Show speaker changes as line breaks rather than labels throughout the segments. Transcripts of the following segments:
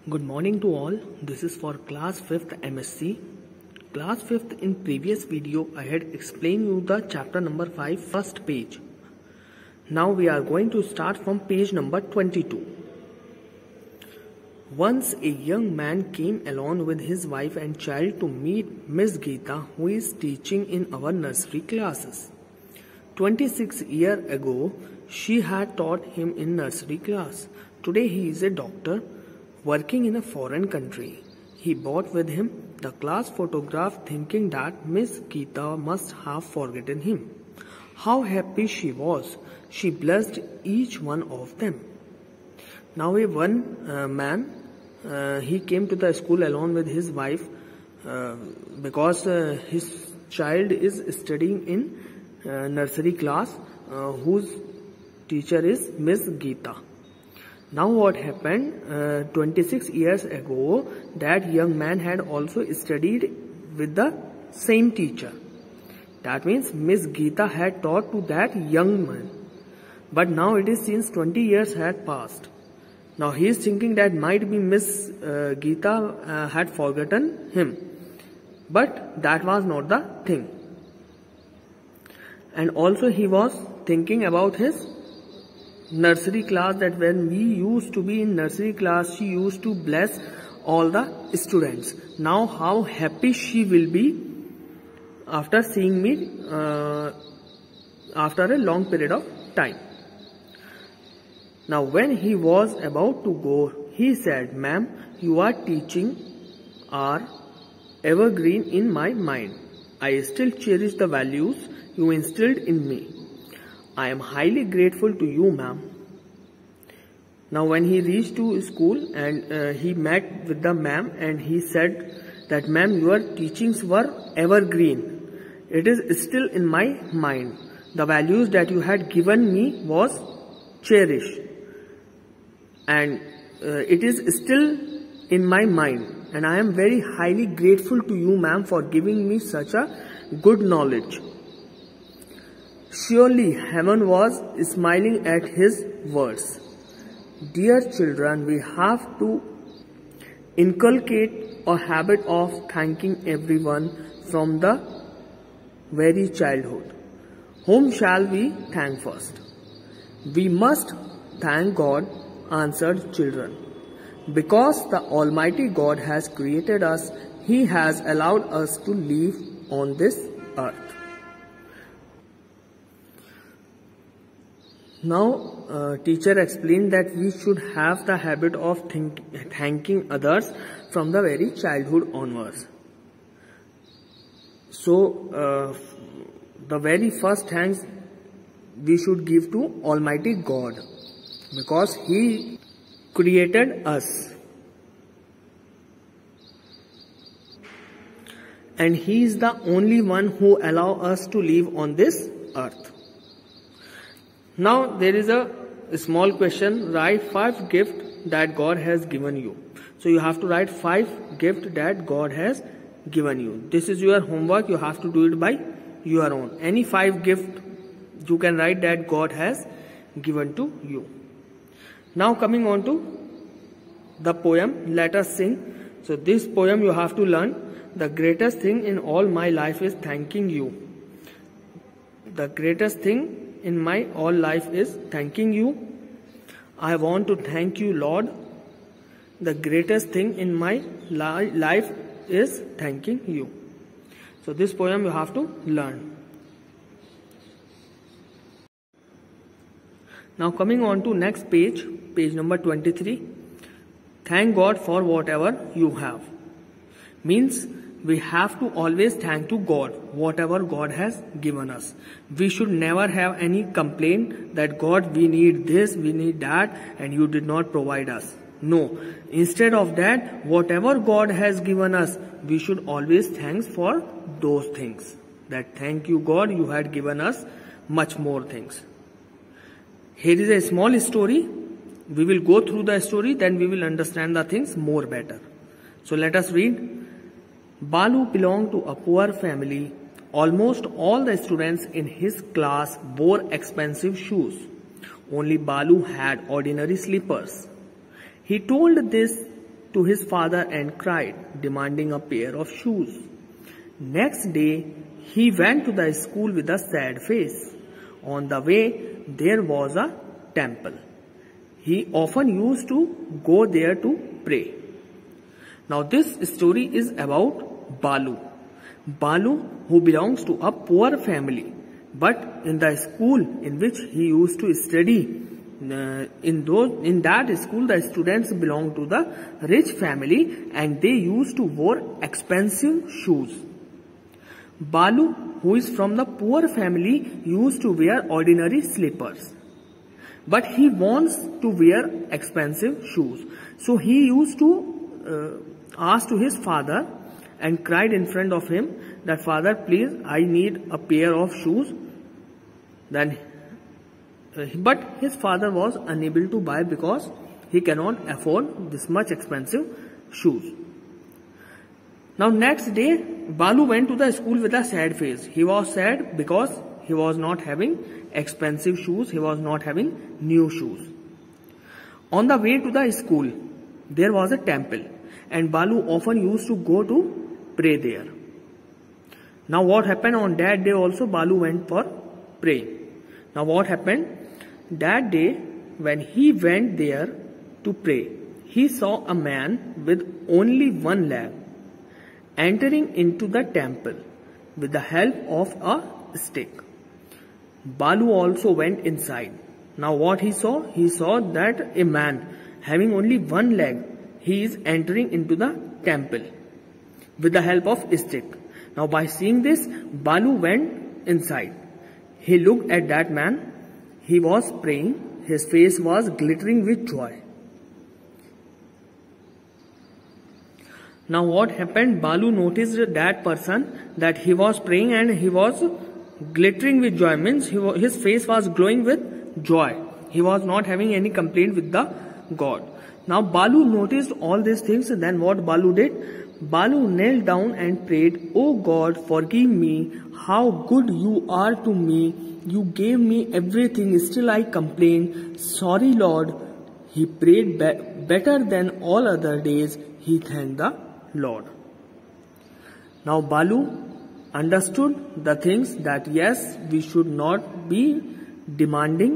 Good morning to all. This is for class 5th MSc. Class 5th, in previous video I had explained you the chapter number 5 first page. Now we are going to start from page number 22. Once a young man came along with his wife and child to meet Miss Geeta, who is teaching in our nursery classes. 26 years ago, she had taught him in nursery class. Today he is a doctor working in a foreign country. He brought with him the class photograph, thinking that Miss Geeta must have forgotten him. How happy she was! She blessed each one of them. Now one man, he came to the school along with his wife because his child is studying in nursery class whose teacher is Miss Geeta. Now what happened, 26 years ago, that young man had also studied with the same teacher. That means Miss Geeta had taught to that young man. But now it is since 20 years had passed. Now he is thinking that might be Miss Geeta had forgotten him. But that was not the thing. And also he was thinking about his nursery class, that when we used to be in nursery class, she used to bless all the students. Now how happy she will be after seeing me after a long period of time. Now when he was about to go, he said, "Ma'am, your teaching are evergreen in my mind. I still cherish the values you instilled in me. I am highly grateful to you, ma'am." Now when he reached to school and he met with the ma'am, and he said that, "Ma'am, your teachings were evergreen. It is still in my mind. The values that you had given me was cherished. And it is still in my mind. And I am very highly grateful to you, ma'am, for giving me such a good knowledge." Surely heaven was smiling at his words. Dear children, we have to inculcate a habit of thanking everyone from the very childhood. Whom shall we thank first? We must thank God, answered children. Because the Almighty God has created us, He has allowed us to live on this earth. Now, teacher explained that we should have the habit of thanking others from the very childhood onwards. So, the very first thanks we should give to Almighty God, because He created us. And He is the only one who allows us to live on this earth. Now there is a small question. Write 5 gifts that God has given you. So you have to write 5 gifts that God has given you. This is your homework. You have to do it by your own. Any 5 gifts you can write that God has given to you. Now coming on to the poem, let us sing. So this poem you have to learn. The greatest thing in all my life is thanking you. The greatest thing in my all life is thanking you. I want to thank you, Lord. The greatest thing in my life is thanking you. So this poem you have to learn. Now coming on to next page, page number 23. Thank God for whatever you have. Means we have to always thank to God, whatever God has given us. We should never have any complaint that God, we need this, we need that, and you did not provide us. No. Instead of that, whatever God has given us, we should always thank for those things. That thank you God, you had given us much more things. Here is a small story. We will go through the story, then we will understand the things more better. So let us read. Balu belonged to a poor family. Almost all the students in his class wore expensive shoes. Only Balu had ordinary slippers. He told this to his father and cried, demanding a pair of shoes. Next day, he went to the school with a sad face. On the way, there was a temple. He often used to go there to pray. Now this story is about Balu. Balu, who belongs to a poor family, but in the school in which he used to study, in that school the students belonged to the rich family and they used to wear expensive shoes. Balu, who is from the poor family, used to wear ordinary slippers. But he wants to wear expensive shoes. So he used to ask to his father and cried in front of him that, "Father, please, I need a pair of shoes." But his father was unable to buy because he cannot afford this much expensive shoes. Now next day, Balu went to the school with a sad face. He was sad because he was not having expensive shoes. He was not having new shoes. On the way to the school, there was a temple and Balu often used to go to pray there. Now what happened on that day also, Balu went for praying. Now what happened? That day when he went there to pray, he saw a man with only one leg entering into the temple with the help of a stick. Balu also went inside. Now what he saw? He saw that a man having only one leg, he is entering into the temple with the help of a stick. Now by seeing this, Balu went inside. He looked at that man. He was praying. His face was glittering with joy. Now what happened? Balu noticed that person, that he was praying and he was glittering with joy. Means his face was glowing with joy. He was not having any complaint with the God. Now Balu noticed all these things. Then what Balu did? Balu knelt down and prayed, "Oh God, forgive me. How good you are to me. You gave me everything. Still I complain. Sorry, Lord." He prayed better than all other days. He thanked the Lord. Now Balu understood the things that yes, we should not be demanding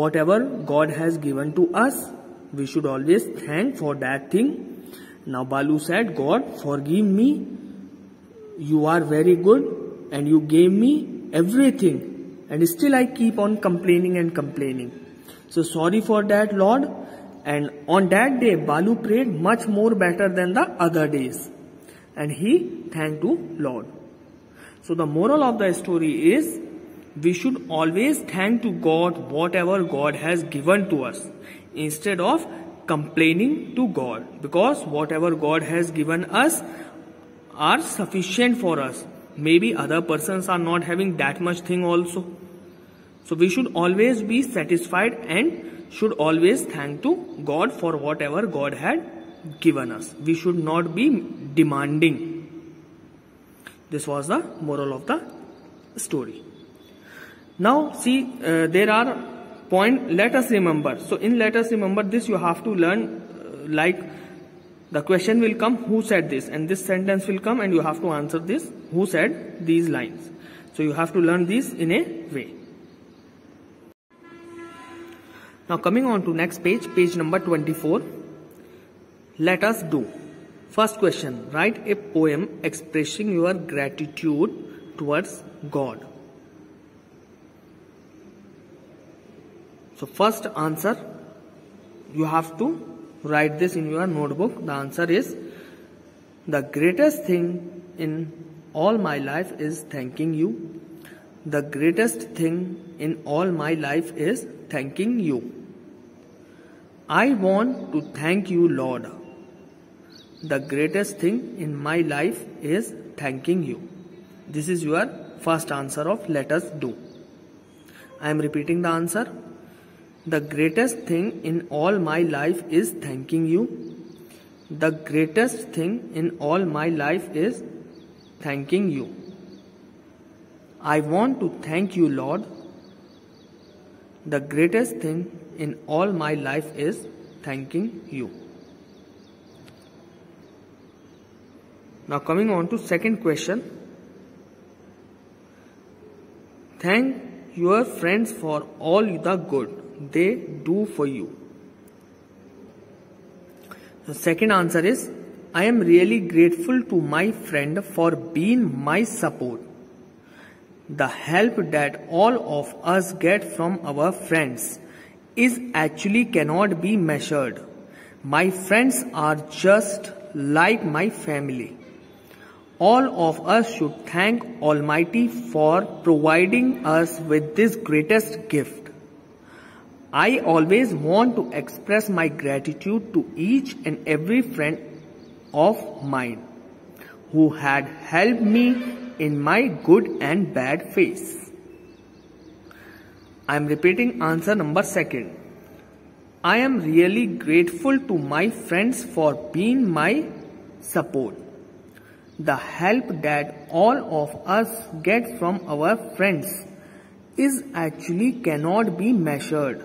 whatever God has given to us. We should always thank for that thing. Now Balu said, "God, forgive me. You are very good and you gave me everything. And still I keep on complaining and complaining. So sorry for that, Lord." And on that day, Balu prayed much more better than the other days. And he thanked to Lord. So the moral of the story is, we should always thank to God whatever God has given to us, instead of complaining to God, because whatever God has given us are sufficient for us. Maybe other persons are not having that much thing also. So we should always be satisfied and should always thank to God for whatever God had given us. We should not be demanding. This was the moral of the story. Now see, there are point, let us remember. So in let us remember this, you have to learn, like the question will come, who said this, and this sentence will come and you have to answer this, who said these lines. So you have to learn this in a way. Now coming on to next page, page number 24. Let us do. First question, write a poem expressing your gratitude towards God. So first answer, you have to write this in your notebook. The answer is, the greatest thing in all my life is thanking you. The greatest thing in all my life is thanking you. I want to thank you, Lord. The greatest thing in my life is thanking you. This is your first answer of let us do. I am repeating the answer. The greatest thing in all my life is thanking you. The greatest thing in all my life is thanking you. I want to thank you, Lord. The greatest thing in all my life is thanking you. Now coming on to second question. Thank your friends for all the good they do for you. The second answer is, I am really grateful to my friend for being my support. The help that all of us get from our friends is actually cannot be measured. My friends are just like my family. All of us should thank Almighty for providing us with this greatest gift. I always want to express my gratitude to each and every friend of mine who had helped me in my good and bad phase. I am repeating answer number second. I am really grateful to my friends for being my support. The help that all of us get from our friends is actually cannot be measured.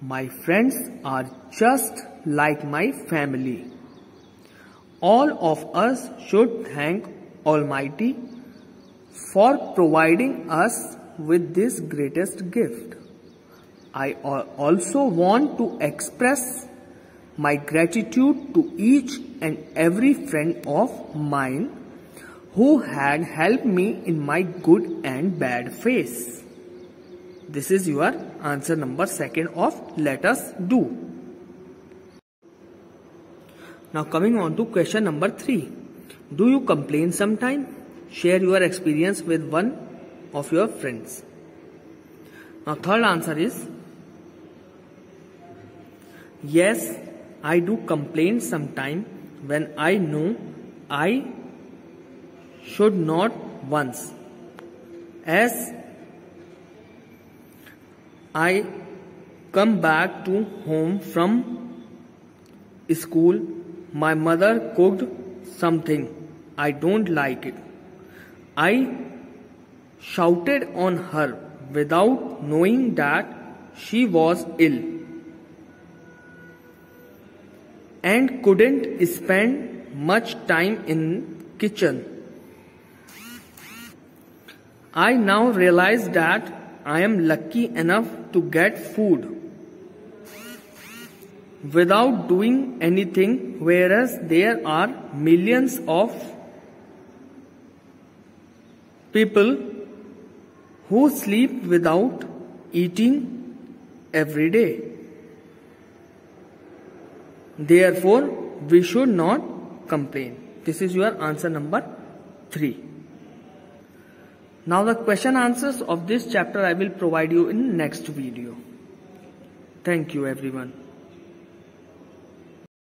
My friends are just like my family. All of us should thank Almighty for providing us with this greatest gift. I also want to express my gratitude to each and every friend of mine who had helped me in my good and bad phase. This is your answer number second of let us do. Now coming on to question number 3. Do you complain sometime? Share your experience with one of your friends. Now third answer is, yes, I do complain sometime when I know I should not once. As I come back to home from school, my mother cooked something. I don't like it. I shouted on her without knowing that she was ill and couldn't spend much time in kitchen. I now realize that I am lucky enough to get food without doing anything, whereas there are millions of people who sleep without eating every day. Therefore, we should not complain. This is your answer number 3. Now the question answers of this chapter I will provide you in next video. Thank you everyone.